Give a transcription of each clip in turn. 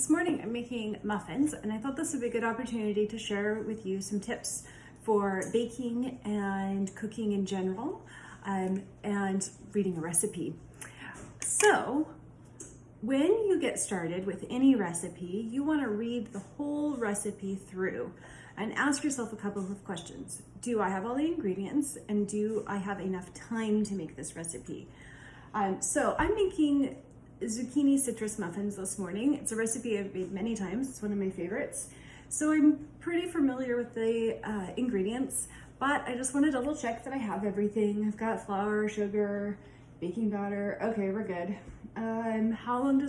This morning I'm making muffins, and I thought this would be a good opportunity to share with you some tips for baking and cooking in general, and reading a recipe. So when you get started with any recipe, you want to read the whole recipe through and ask yourself a couple of questions. Do I have all the ingredients, and do I have enough time to make this recipe? So I'm making zucchini citrus muffins this morning. It's a recipe I've made many times. It's one of my favorites. So I'm pretty familiar with the ingredients, but I just want to double check that I have everything. I've got flour, sugar, baking powder. Okay, we're good. How long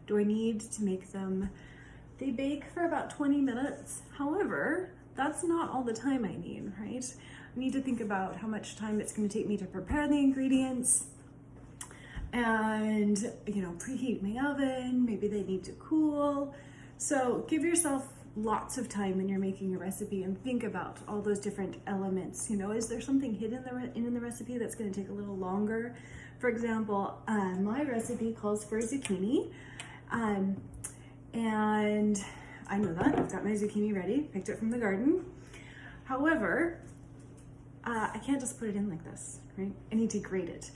do I need to make them? They bake for about 20 minutes. However, that's not all the time I need, right? I need to think about how much time it's going to take me to prepare the ingredients, and preheat my oven. Maybe they need to cool. So give yourself lots of time when you're making a recipe and think about all those different elements. Is there something hidden in the recipe that's going to take a little longer? For example, my recipe calls for zucchini, and I know that. I've got my zucchini ready, picked it from the garden. However, I can't just put it in like this, right? I need to grate it.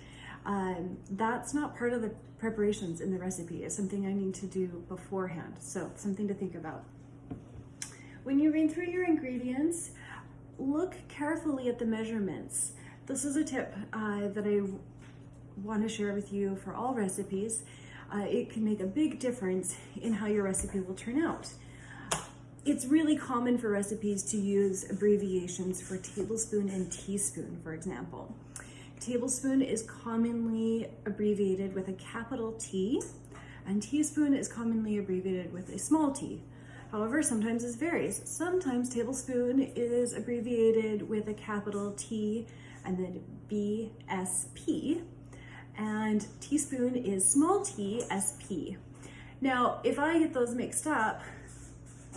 That's not part of the preparations in the recipe. It's something I need to do beforehand. So something to think about. When you read through your ingredients, look carefully at the measurements. This is a tip that I want to share with you for all recipes. It can make a big difference in how your recipe will turn out. It's really common for recipes to use abbreviations for tablespoon and teaspoon, for example. Tablespoon is commonly abbreviated with a capital T, and teaspoon is commonly abbreviated with a small t. However, sometimes this varies. Sometimes tablespoon is abbreviated with a capital T and then BSP, and teaspoon is small t SP. Now, if I get those mixed up,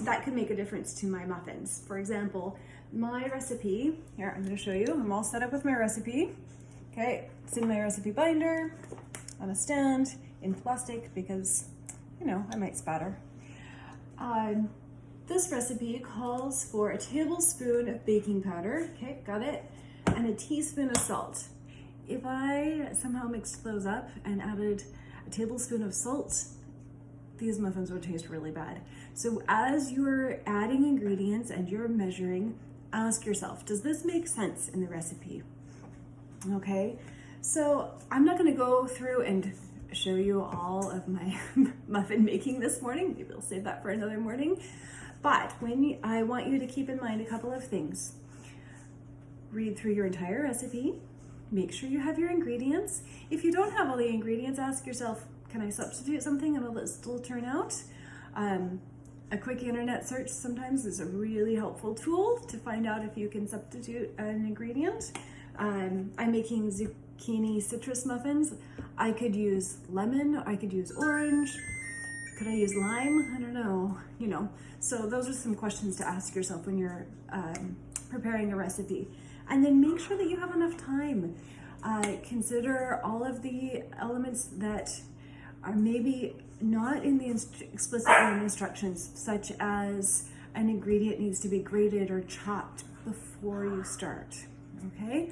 that could make a difference to my muffins. For example, my recipe, here, I'm going to show you. I'm all set up with my recipe. Okay, it's in my recipe binder, on a stand, in plastic, because, I might spatter. This recipe calls for a tablespoon of baking powder, okay, got it, and a teaspoon of salt. If I somehow mixed those up and added a tablespoon of salt, these muffins would taste really bad. So as you're adding ingredients and you're measuring, ask yourself, does this make sense in the recipe? Okay, so I'm not going to go through and show you all of my muffin making this morning. Maybe I'll save that for another morning. But I want you to keep in mind a couple of things. Read through your entire recipe. Make sure you have your ingredients. If you don't have all the ingredients, ask yourself, can I substitute something and will it still turn out? A quick internet search sometimes is a really helpful tool to find out if you can substitute an ingredient. I'm making zucchini citrus muffins. I could use lemon, I could use orange, could I use lime? I don't know, So those are some questions to ask yourself when you're preparing a recipe. And then make sure that you have enough time. Consider all of the elements that are maybe not in the explicit instructions, such as an ingredient needs to be grated or chopped before you start, okay?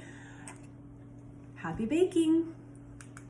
Happy baking!